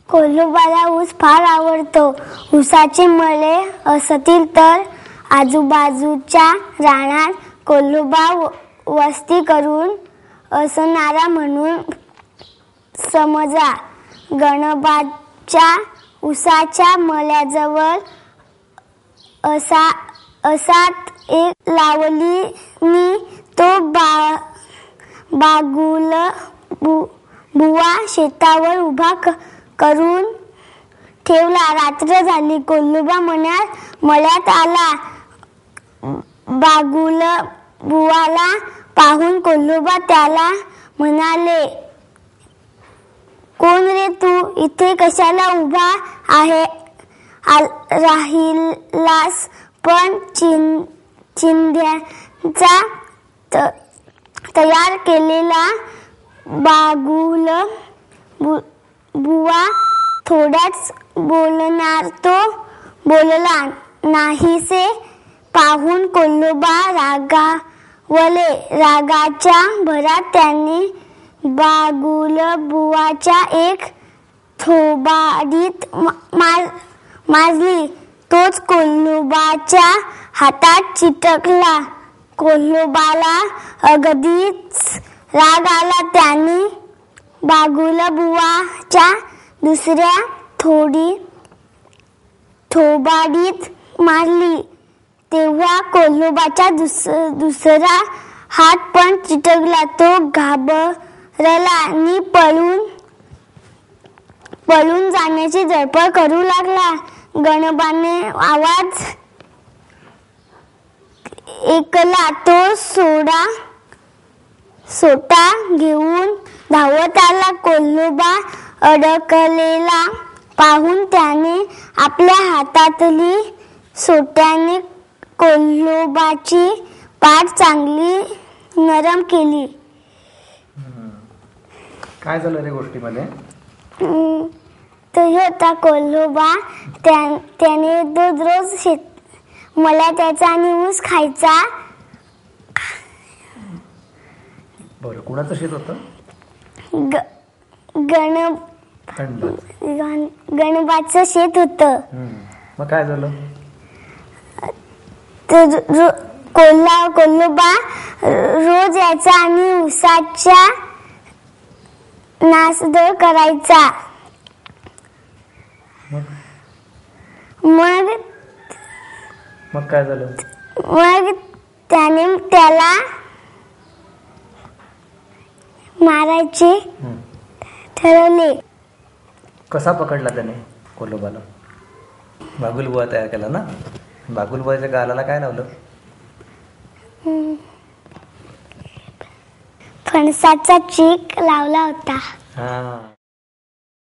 कोल्होबाला ऊस फार आवडतो. ऊसाचे मळे असतील तर आजूबाजूच्या रानात कोल्होबा वस्ती करून असणारा म्हणून समजा. गणबाच्या ऊसाच्या मळ्याजवळ असात एक लावली नि तो बागुल बुवा शेतावर उभा करून ठेवला. रात्र झाली. कोल्होबा मळ्यात आला. बागुल बुवाला पाहून कोल्होबा त्याला म्हणाले, कोण रे तू? इथे कशाला उभा राहिलास? पण चिंध्याचा तयार केलेला बागुल बुवा थोडाच बोलणार तो बोलला नाहीसे. पाहून कोल्होबा रागावले. रागाच्या भरात त्याने बागुल बुवाच्या एक थोबाडीत मारली. तोच कोल्होबाच्या हातात चिटकला. कोल्होबाला अगदीच राग आला. त्याने बागुल बुवाच्या दुसऱ्या थोबाडीत मारली. तेव्हा कोल्होबाचा दुसरा हात पण चिटकला. तो घाबरला नि पळून जाण्याची धडपड करू लागला. गणबाने आवाज ऐकला. तो सोटा घेऊन धावत आला. कोल्होबा अडकलेला पाहून त्याने आपल्या हातातली सोट्याने कोल्होबाची पाठ चांगली नरम केली. काय झालं रे गोष्टीमध्ये? तो होता कोल्होबा. त्याने रोज मला त्याचा आणि ऊस खायचा. बरं, कुणाचं शेत होतं? गणबाचं शेत होतं. मग काय झालं? कोल्होबा रोज यायचा आणि ऊसाच्या नासधूस करायचा. मग काय झालं? मग त्याने त्याला मारायचे ठरवले. कसा पकडला त्याने कोल्होबाला? बागुलबुवा तयार केला ना? बागुलबुवाच्या गालाला काय लावलं? फणसाचा चीक लावला होता. हा.